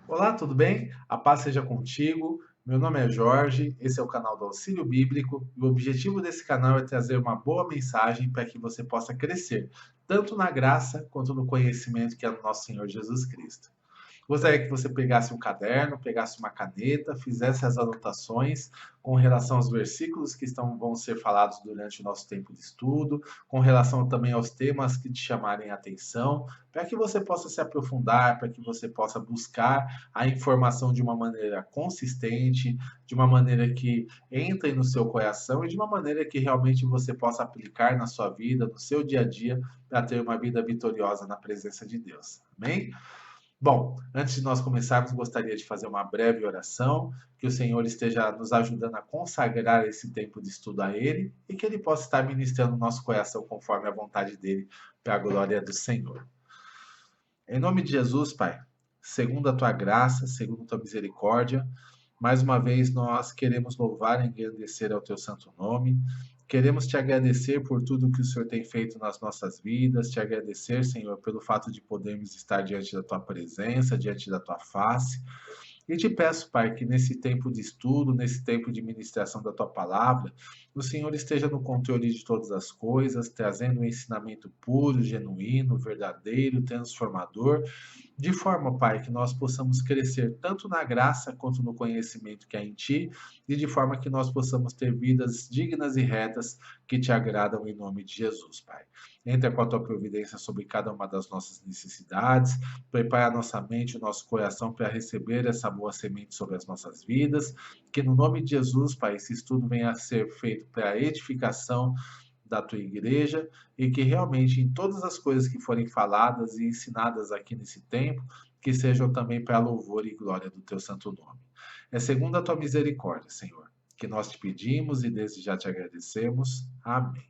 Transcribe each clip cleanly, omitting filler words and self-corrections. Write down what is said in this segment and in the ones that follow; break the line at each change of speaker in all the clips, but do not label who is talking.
Olá, tudo bem? A paz seja contigo. Meu nome é Jorge, esse é o canal do Auxílio Bíblico e o objetivo desse canal é trazer uma boa mensagem para que você possa crescer, tanto na graça quanto no conhecimento que é o nosso Senhor Jesus Cristo. Gostaria que você pegasse um caderno, pegasse uma caneta, fizesse as anotações com relação aos versículos que vão ser falados durante o nosso tempo de estudo, com relação também aos temas que te chamarem a atenção, para que você possa se aprofundar, para que você possa buscar a informação de uma maneira consistente, de uma maneira que entre no seu coração e de uma maneira que realmente você possa aplicar na sua vida, no seu dia a dia, para ter uma vida vitoriosa na presença de Deus. Amém? Bom, antes de nós começarmos, gostaria de fazer uma breve oração, que o Senhor esteja nos ajudando a consagrar esse tempo de estudo a Ele e que Ele possa estar ministrando o nosso coração conforme a vontade dele, para a glória do Senhor. Em nome de Jesus, Pai, segundo a tua graça, segundo a tua misericórdia, mais uma vez nós queremos louvar e engrandecer ao teu santo nome. Queremos te agradecer por tudo que o Senhor tem feito nas nossas vidas, te agradecer, Senhor, pelo fato de podermos estar diante da tua presença, diante da tua face. E te peço, Pai, que nesse tempo de estudo, nesse tempo de ministração da tua palavra, o Senhor esteja no controle de todas as coisas, trazendo um ensinamento puro, genuíno, verdadeiro, transformador, de forma, Pai, que nós possamos crescer tanto na graça quanto no conhecimento que há em Ti, e de forma que nós possamos ter vidas dignas e retas que te agradam em nome de Jesus, Pai. Entra com a Tua providência sobre cada uma das nossas necessidades, prepara a nossa mente, o nosso coração para receber essa boa semente sobre as nossas vidas, que no nome de Jesus, Pai, esse estudo venha a ser feito para a edificação da tua igreja e que realmente em todas as coisas que forem faladas e ensinadas aqui nesse tempo, que sejam também para a louvor e glória do teu santo nome. É segundo a tua misericórdia, Senhor, que nós te pedimos e desde já te agradecemos. Amém.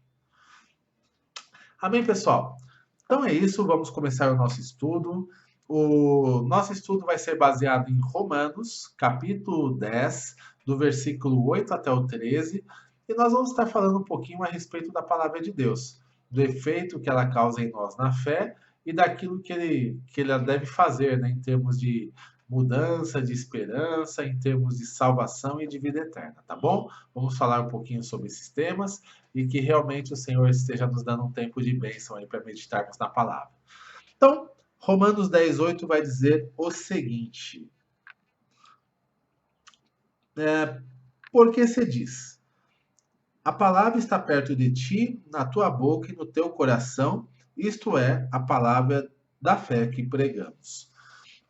Amém, pessoal. Então é isso, vamos começar o nosso estudo. O nosso estudo vai ser baseado em Romanos, capítulo 10, do versículo 8 até o 13, e nós vamos estar falando um pouquinho a respeito da palavra de Deus, do efeito que ela causa em nós na fé e daquilo que ele deve fazer, né, em termos de mudança, de esperança, em termos de salvação e de vida eterna, tá bom? Vamos falar um pouquinho sobre esses temas e que realmente o Senhor esteja nos dando um tempo de bênção aí para meditarmos na palavra. Então, Romanos 10:8 vai dizer o seguinte: porque se diz, a palavra está perto de ti, na tua boca e no teu coração, isto é, a palavra da fé que pregamos.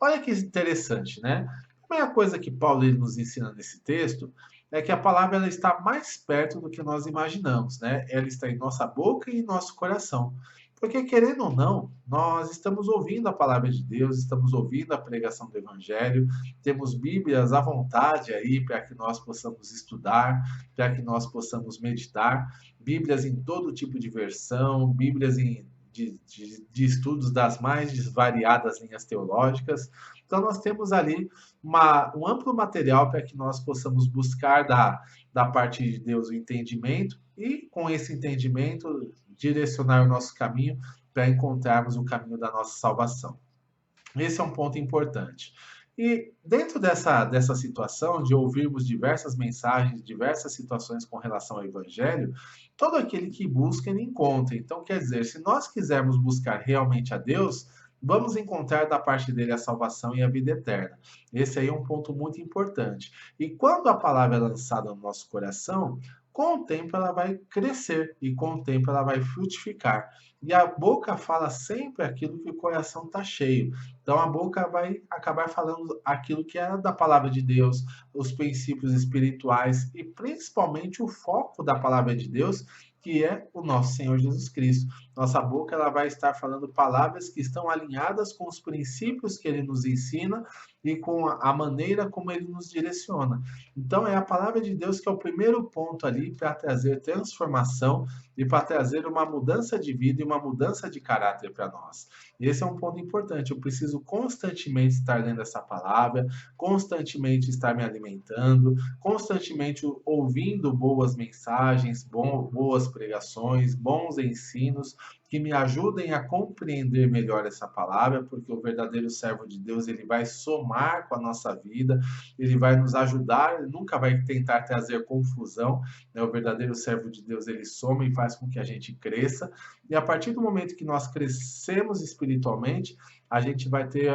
Olha que interessante, né? A primeira coisa que Paulo ele nos ensina nesse texto é que a palavra ela está mais perto do que nós imaginamos, né? Ela está em nossa boca e em nosso coração. Porque, querendo ou não, nós estamos ouvindo a palavra de Deus, estamos ouvindo a pregação do Evangelho, temos Bíblias à vontade aí para que nós possamos estudar, para que nós possamos meditar, Bíblias em todo tipo de versão, Bíblias de estudos das mais variadas linhas teológicas. Então, nós temos ali um amplo material para que nós possamos buscar da parte de Deus o entendimento e, com esse entendimento, direcionar o nosso caminho para encontrarmos o caminho da nossa salvação. Esse é um ponto importante. E dentro dessa situação de ouvirmos diversas mensagens, diversas situações com relação ao Evangelho, todo aquele que busca, ele encontra. Então, quer dizer, se nós quisermos buscar realmente a Deus, vamos encontrar da parte dele a salvação e a vida eterna. Esse aí é um ponto muito importante. E quando a palavra é lançada no nosso coração, com o tempo ela vai crescer e com o tempo ela vai frutificar. E a boca fala sempre aquilo que o coração está cheio. Então a boca vai acabar falando aquilo que é da palavra de Deus, os princípios espirituais e principalmente o foco da palavra de Deus, que é o nosso Senhor Jesus Cristo. Nossa boca ela vai estar falando palavras que estão alinhadas com os princípios que ele nos ensina e com a maneira como ele nos direciona. Então é a palavra de Deus que é o primeiro ponto ali para trazer transformação e para trazer uma mudança de vida e uma mudança de caráter para nós. Esse é um ponto importante. Eu preciso constantemente estar lendo essa palavra, constantemente estar me alimentando, constantemente ouvindo boas mensagens, boas pregações, bons ensinos que me ajudem a compreender melhor essa palavra, porque o verdadeiro servo de Deus, ele vai somar com a nossa vida, ele vai nos ajudar, ele nunca vai tentar trazer confusão, né? O verdadeiro servo de Deus, ele soma e faz com que a gente cresça, e a partir do momento que nós crescemos espiritualmente, a gente vai ter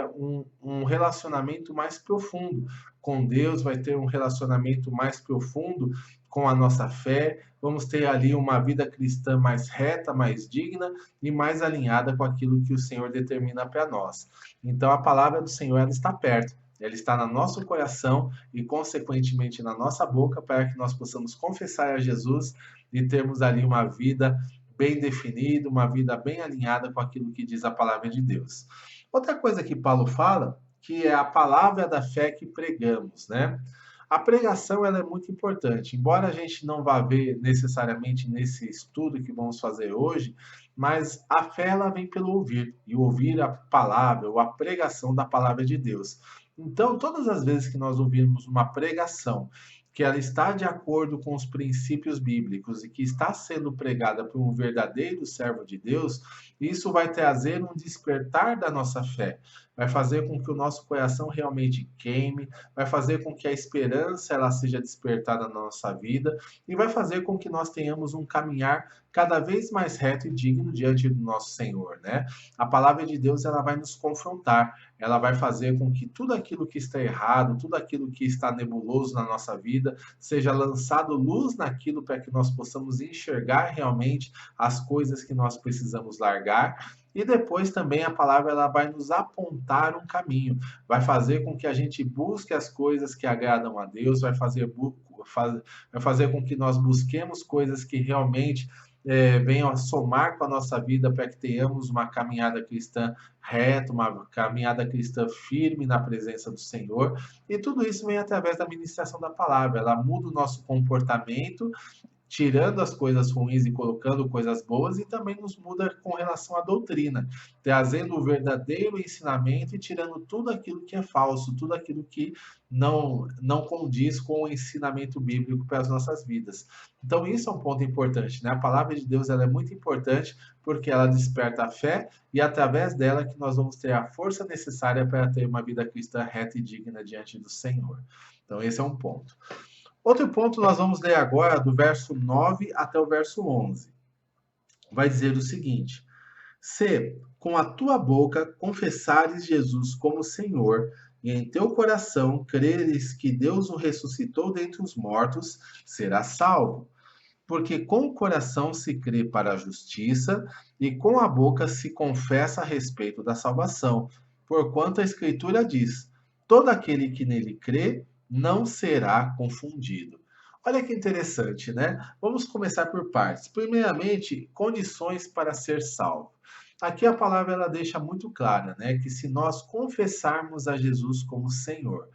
um relacionamento mais profundo com Deus, vai ter um relacionamento mais profundo com a nossa fé, vamos ter ali uma vida cristã mais reta, mais digna e mais alinhada com aquilo que o Senhor determina para nós. Então, a palavra do Senhor, ela está perto, ela está no nosso coração e, consequentemente, na nossa boca, para que nós possamos confessar a Jesus e termos ali uma vida bem definida, uma vida bem alinhada com aquilo que diz a palavra de Deus. Outra coisa que Paulo fala, que é a palavra da fé que pregamos, né? A pregação, ela é muito importante, embora a gente não vá ver necessariamente nesse estudo que vamos fazer hoje, mas a fé, ela vem pelo ouvir, e ouvir a palavra, ou a pregação da palavra de Deus. Então, todas as vezes que nós ouvirmos uma pregação, que ela está de acordo com os princípios bíblicos e que está sendo pregada por um verdadeiro servo de Deus, isso vai trazer um despertar da nossa fé, vai fazer com que o nosso coração realmente queime, vai fazer com que a esperança ela seja despertada na nossa vida e vai fazer com que nós tenhamos um caminhar cada vez mais reto e digno diante do nosso Senhor, né? A palavra de Deus, ela vai nos confrontar, ela vai fazer com que tudo aquilo que está errado, tudo aquilo que está nebuloso na nossa vida, seja lançado luz naquilo para que nós possamos enxergar realmente as coisas que nós precisamos largar. E depois também a palavra ela vai nos apontar um caminho, vai fazer com que a gente busque as coisas que agradam a Deus, vai fazer com que nós busquemos coisas que realmente venham a somar com a nossa vida para que tenhamos uma caminhada cristã reta, uma caminhada cristã firme na presença do Senhor. E tudo isso vem através da ministração da palavra. Ela muda o nosso comportamento, tirando as coisas ruins e colocando coisas boas, e também nos muda com relação à doutrina, trazendo o verdadeiro ensinamento e tirando tudo aquilo que é falso, tudo aquilo que não condiz com o ensinamento bíblico para as nossas vidas. Então, isso é um ponto importante, né? A palavra de Deus ela é muito importante porque ela desperta a fé e, através dela, que nós vamos ter a força necessária para ter uma vida cristã reta e digna diante do Senhor. Então, esse é um ponto. Outro ponto nós vamos ler agora do verso 9 até o verso 11. Vai dizer o seguinte: se com a tua boca confessares Jesus como Senhor, e em teu coração creres que Deus o ressuscitou dentre os mortos, serás salvo. Porque com o coração se crê para a justiça, e com a boca se confessa a respeito da salvação. Porquanto a Escritura diz: todo aquele que nele crê não será confundido. Olha que interessante, né? Vamos começar por partes. Primeiramente, condições para ser salvo. Aqui a palavra ela deixa muito clara, né, que se nós confessarmos a Jesus como Senhor. O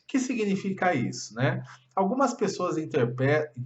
que significa isso, né? Algumas pessoas interpretam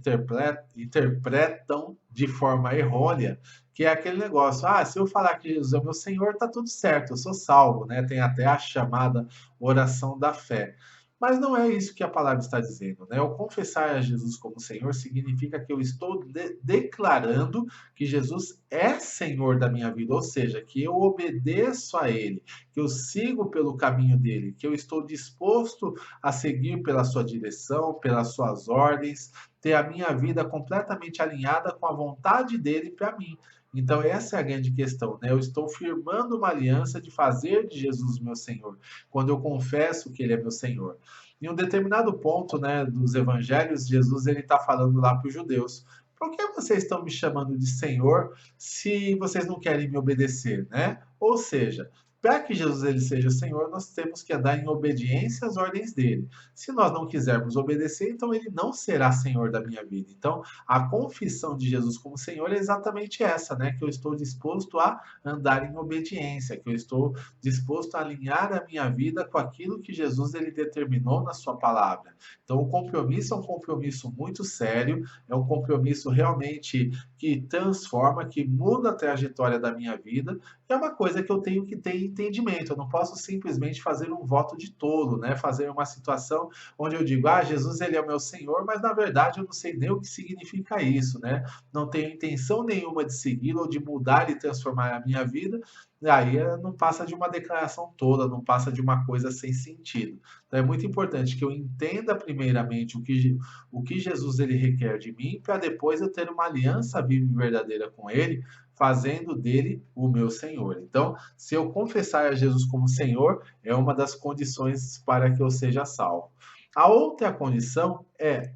de forma errônea que é aquele negócio, se eu falar que Jesus é o meu Senhor, tá tudo certo, eu sou salvo, né? Tem até a chamada oração da fé. Mas não é isso que a palavra está dizendo, né? O confessar a Jesus como Senhor significa que eu estou declarando que Jesus é Senhor da minha vida, ou seja, que eu obedeço a Ele, que eu sigo pelo caminho dele, que eu estou disposto a seguir pela sua direção, pelas suas ordens, ter a minha vida completamente alinhada com a vontade dele para mim. Então, essa é a grande questão, né? Eu estou firmando uma aliança de fazer de Jesus meu Senhor, quando eu confesso que Ele é meu Senhor. Em um determinado ponto, né, dos evangelhos, Jesus ele está falando lá para os judeus: por que vocês estão me chamando de Senhor se vocês não querem me obedecer, né? Ou seja, para que Jesus ele seja Senhor, nós temos que andar em obediência às ordens dele. Se nós não quisermos obedecer, então ele não será Senhor da minha vida. Então, a confissão de Jesus como Senhor é exatamente essa, né? Que eu estou disposto a andar em obediência, que eu estou disposto a alinhar a minha vida com aquilo que Jesus ele determinou na sua palavra. Então, o compromisso é um compromisso muito sério, é um compromisso realmente que transforma, que muda a trajetória da minha vida. É uma coisa que eu tenho que ter entendimento. Eu não posso simplesmente fazer um voto de tolo, né? Fazer uma situação onde eu digo, ah, Jesus ele é o meu Senhor, mas na verdade eu não sei nem o que significa isso, né? Não tenho intenção nenhuma de segui-lo ou de mudar e transformar a minha vida. E aí não passa de uma declaração toda, não passa de uma coisa sem sentido. Então é muito importante que eu entenda primeiramente o que Jesus ele requer de mim, para depois eu ter uma aliança viva e verdadeira com ele, fazendo dele o meu Senhor. Então, se eu confessar a Jesus como Senhor, é uma das condições para que eu seja salvo. A outra condição é,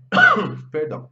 perdão,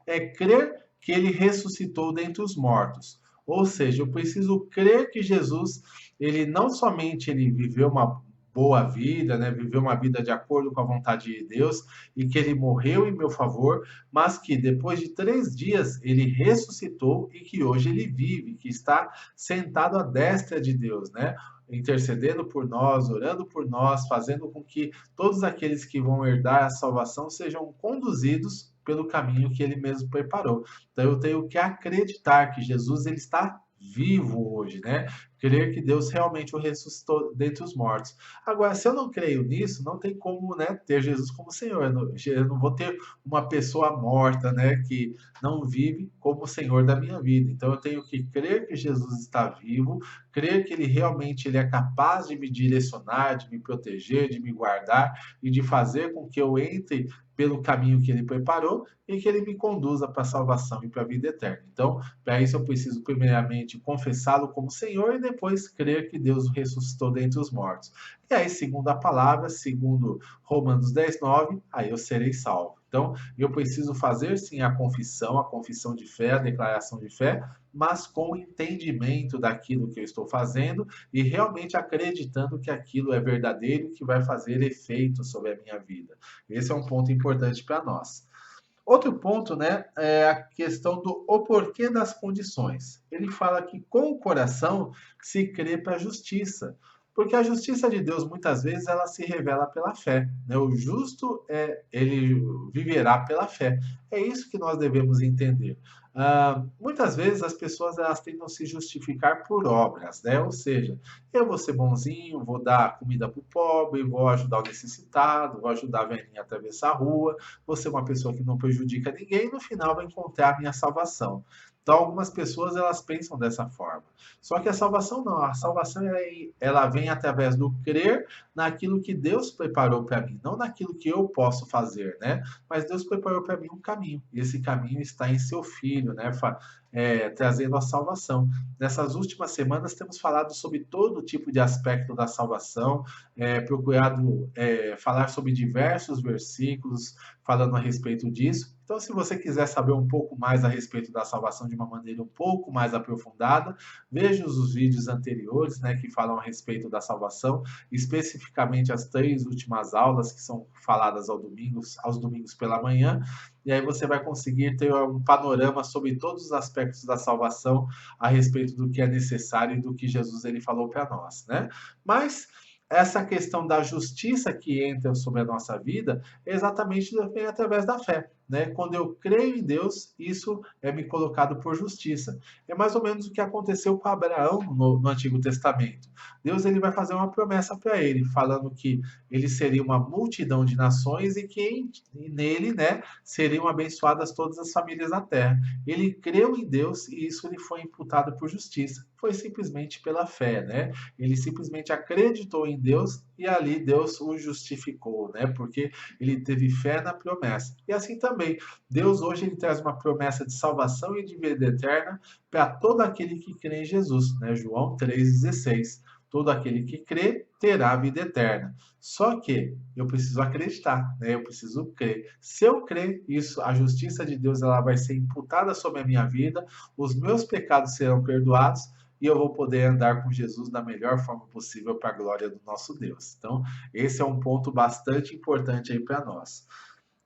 é crer que ele ressuscitou dentre os mortos. Ou seja, eu preciso crer que Jesus, ele não somente ele viveu uma boa vida, né, viveu uma vida de acordo com a vontade de Deus e que ele morreu em meu favor, mas que depois de 3 dias ele ressuscitou e que hoje ele vive, que está sentado à destra de Deus, né? Intercedendo por nós, orando por nós, fazendo com que todos aqueles que vão herdar a salvação sejam conduzidos pelo caminho que ele mesmo preparou. Então eu tenho que acreditar que Jesus ele está vivo hoje, né? Crer que Deus realmente o ressuscitou dentre os mortos. Agora, se eu não creio nisso, não tem como, né, ter Jesus como Senhor. Eu não vou ter uma pessoa morta, né, que não vive como Senhor da minha vida. Então eu tenho que crer que Jesus está vivo, crer que ele realmente ele é capaz de me direcionar, de me proteger, de me guardar e de fazer com que eu entre pelo caminho que ele preparou e que ele me conduza para a salvação e para a vida eterna. Então, para isso eu preciso primeiramente confessá-lo como Senhor e depois crer que Deus o ressuscitou dentre os mortos. E aí, segundo a palavra, segundo Romanos 10:9, aí eu serei salvo. Então, eu preciso fazer sim a confissão de fé, a declaração de fé, mas com entendimento daquilo que eu estou fazendo e realmente acreditando que aquilo é verdadeiro e que vai fazer efeito sobre a minha vida. Esse é um ponto importante para nós. Outro ponto, né, é a questão do o porquê das condições. Ele fala que com o coração se crê para a justiça, porque a justiça de Deus muitas vezes ela se revela pela fé, né? O justo ele viverá pela fé. É isso que nós devemos entender. Muitas vezes as pessoas elas tentam se justificar por obras, né? Ou seja, eu vou ser bonzinho, vou dar comida para o pobre, vou ajudar o necessitado, vou ajudar a velhinha a atravessar a rua, vou ser uma pessoa que não prejudica ninguém e no final vai encontrar a minha salvação. Então, algumas pessoas elas pensam dessa forma. Só que a salvação não, a salvação ela vem através do crer naquilo que Deus preparou para mim, não naquilo que eu posso fazer, né? Mas Deus preparou para mim um caminho, e esse caminho está em seu Filho, né? Trazendo a salvação. Nessas últimas semanas temos falado sobre todo tipo de aspecto da salvação, procurado falar sobre diversos versículos falando a respeito disso. Então, se você quiser saber um pouco mais a respeito da salvação de uma maneira um pouco mais aprofundada, veja os vídeos anteriores, né, que falam a respeito da salvação, especificamente as 3 últimas aulas que são faladas aos domingos pela manhã, e aí você vai conseguir ter um panorama sobre todos os aspectos da salvação a respeito do que é necessário e do que Jesus ele falou para nós, né? Mas essa questão da justiça que entra sobre a nossa vida é exatamente vem através da fé, né? Quando eu creio em Deus, isso é me colocado por justiça. É mais ou menos o que aconteceu com Abraão no Antigo Testamento. Deus ele vai fazer uma promessa para ele, falando que ele seria uma multidão de nações e que nele, né, seriam abençoadas todas as famílias da terra. Ele creu em Deus e isso lhe foi imputado por justiça. Foi simplesmente pela fé, né? Ele simplesmente acreditou em Deus e ali Deus o justificou, né? Porque ele teve fé na promessa. E assim também, Deus hoje ele traz uma promessa de salvação e de vida eterna para todo aquele que crê em Jesus, né? João 3,16. Todo aquele que crê terá vida eterna. Só que eu preciso acreditar, né? Eu preciso crer. Se eu crer, isso, a justiça de Deus ela vai ser imputada sobre a minha vida, os meus pecados serão perdoados e eu vou poder andar com Jesus da melhor forma possível para a glória do nosso Deus. Então, esse é um ponto bastante importante aí para nós.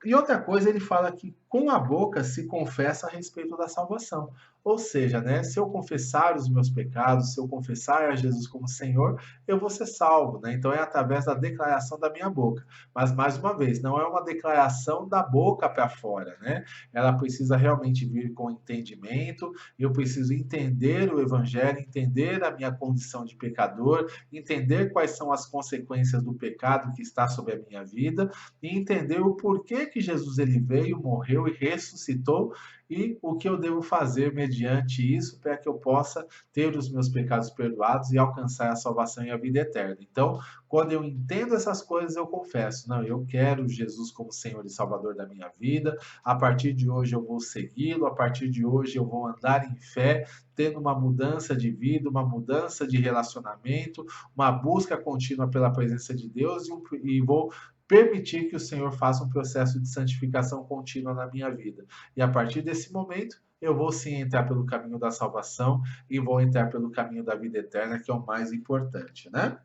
E outra coisa, ele fala que com a boca se confessa a respeito da salvação. Ou seja, né, se eu confessar os meus pecados, se eu confessar a Jesus como Senhor, eu vou ser salvo, né? Então é através da declaração da minha boca. Mas mais uma vez, não é uma declaração da boca para fora, né? Ela precisa realmente vir com entendimento, eu preciso entender o evangelho, entender a minha condição de pecador, entender quais são as consequências do pecado que está sobre a minha vida e entender o porquê que Jesus ele veio, morreu e ressuscitou e o que eu devo fazer mediante isso para que eu possa ter os meus pecados perdoados e alcançar a salvação e a vida eterna. Então, quando eu entendo essas coisas, eu confesso, não, eu quero Jesus como Senhor e Salvador da minha vida, a partir de hoje eu vou segui-lo, a partir de hoje eu vou andar em fé, tendo uma mudança de vida, uma mudança de relacionamento, uma busca contínua pela presença de Deus e vou permitir que o Senhor faça um processo de santificação contínua na minha vida. E a partir desse momento, eu vou sim entrar pelo caminho da salvação e vou entrar pelo caminho da vida eterna, que é o mais importante, né?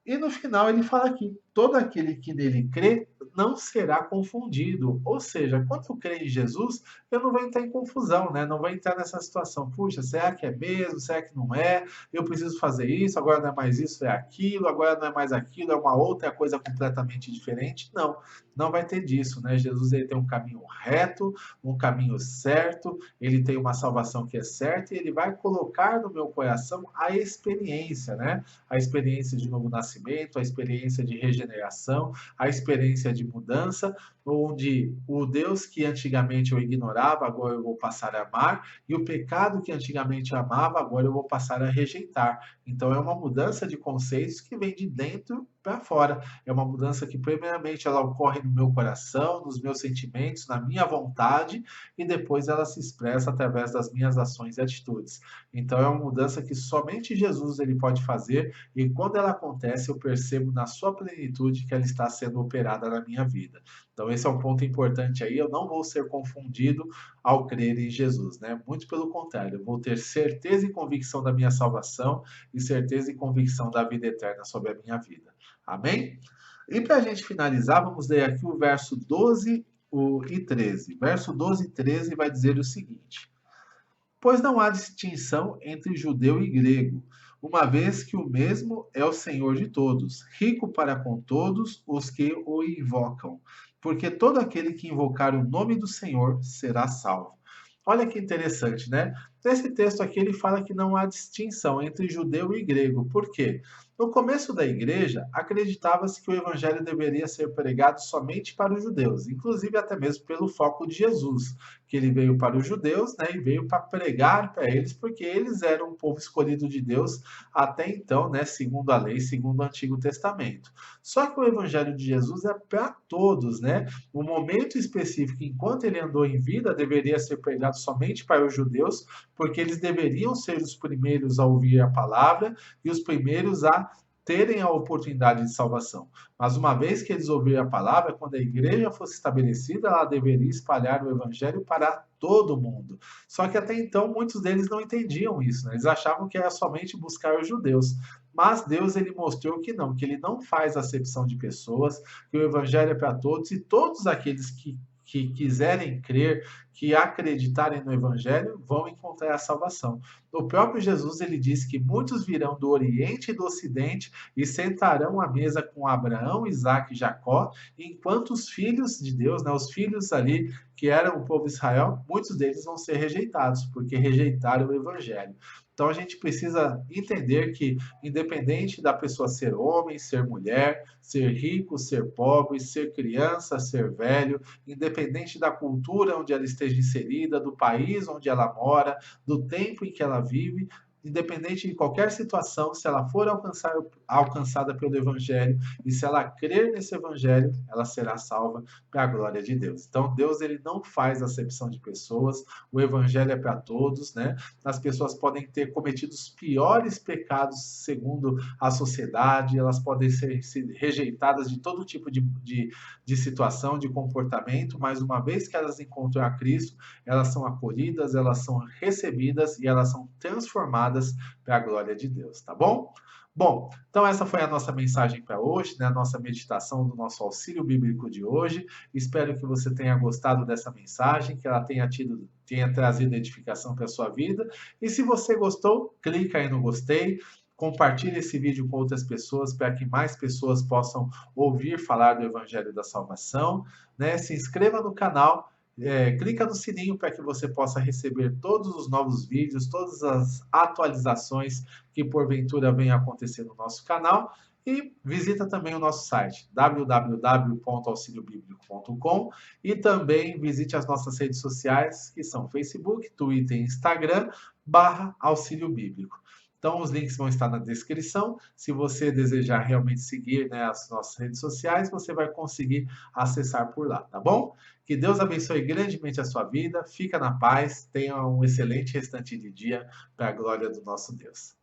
E no final ele fala que todo aquele que nele crê não será confundido. Ou seja, quando eu creio em Jesus, eu não vou entrar em confusão, né? Não vou entrar nessa situação. Puxa, será que é mesmo? Será que não é? Eu preciso fazer isso, agora não é mais isso, é aquilo, agora não é mais aquilo, é uma outra coisa completamente diferente. Não, não vai ter disso, né? Jesus ele tem um caminho reto, um caminho certo, ele tem uma salvação que é certa e ele vai colocar no meu coração a experiência, né? A experiência de novo nascimento, a experiência de regeneração, a experiência de mudança, onde o Deus que antigamente eu ignorava, agora eu vou passar a amar, e o pecado que antigamente eu amava, agora eu vou passar a rejeitar. Então é uma mudança de conceitos que vem de dentro para fora. É uma mudança que primeiramente ela ocorre no meu coração, nos meus sentimentos, na minha vontade, e depois ela se expressa através das minhas ações e atitudes. Então é uma mudança que somente Jesus ele pode fazer e quando ela acontece, eu percebo na sua plenitude que ela está sendo operada na minha vida. Então, esse é um ponto importante aí. Eu não vou ser confundido ao crer em Jesus, né? Muito pelo contrário, eu vou ter certeza e convicção da minha salvação e certeza e convicção da vida eterna sobre a minha vida. Amém? E para a gente finalizar, vamos ler aqui o verso 12 e 13. Verso 12 e 13 vai dizer o seguinte: pois não há distinção entre judeu e grego, uma vez que o mesmo é o Senhor de todos, rico para com todos os que o invocam, porque todo aquele que invocar o nome do Senhor será salvo. Olha que interessante, né? Nesse texto aqui ele fala que não há distinção entre judeu e grego. Por quê? No começo da igreja, acreditava-se que o evangelho deveria ser pregado somente para os judeus, inclusive até mesmo pelo foco de Jesus, que ele veio para os judeus, né, e veio para pregar para eles, porque eles eram o povo escolhido de Deus até então, né, segundo a lei, segundo o Antigo Testamento. Só que o evangelho de Jesus é para todos, né? No momento específico, enquanto ele andou em vida, deveria ser pregado somente para os judeus, porque eles deveriam ser os primeiros a ouvir a palavra e os primeiros a terem a oportunidade de salvação. Mas uma vez que eles ouviram a palavra, quando a igreja fosse estabelecida, ela deveria espalhar o evangelho para todo mundo. Só que até então muitos deles não entendiam isso, né? Eles achavam que era somente buscar os judeus. Mas Deus ele mostrou que ele não faz acepção de pessoas, que o evangelho é para todos e todos aqueles que quiserem crer, que acreditarem no Evangelho, vão encontrar a salvação. O próprio Jesus ele disse que muitos virão do Oriente e do Ocidente e sentarão à mesa com Abraão, Isaac e Jacó, enquanto os filhos de Deus, né, os filhos ali que eram o povo de Israel, muitos deles vão ser rejeitados, porque rejeitaram o Evangelho. Então a gente precisa entender que, independente da pessoa ser homem, ser mulher, ser rico, ser pobre, ser criança, ser velho, independente da cultura onde ela esteja inserida, do país onde ela mora, do tempo em que ela vive, independente de qualquer situação, se ela for alcançada pelo Evangelho e se ela crer nesse Evangelho, ela será salva para a glória de Deus. Então, Deus ele não faz acepção de pessoas, o Evangelho é para todos, né? As pessoas podem ter cometido os piores pecados segundo a sociedade, elas podem ser rejeitadas de todo tipo de situação, de comportamento, mas uma vez que elas encontram a Cristo, elas são acolhidas, elas são recebidas e elas são transformadas transformadas para a glória de Deus, tá bom? Bom, então essa foi a nossa mensagem para hoje, né? A nossa meditação do nosso auxílio bíblico de hoje. Espero que você tenha gostado dessa mensagem, que ela tenha trazido edificação para a sua vida. E se você gostou, clica aí no gostei, compartilhe esse vídeo com outras pessoas para que mais pessoas possam ouvir falar do Evangelho da Salvação, né? Se inscreva no canal. Clica no sininho para que você possa receber todos os novos vídeos, todas as atualizações que porventura venham acontecer no nosso canal. E visita também o nosso site www.auxiliobiblico.com e também visite as nossas redes sociais, que são Facebook, Twitter e Instagram, /Auxílio Bíblico. Então, os links vão estar na descrição. Se você desejar realmente seguir, né, as nossas redes sociais, você vai conseguir acessar por lá, tá bom? Que Deus abençoe grandemente a sua vida. Fica na paz. Tenha um excelente restante de dia para a glória do nosso Deus.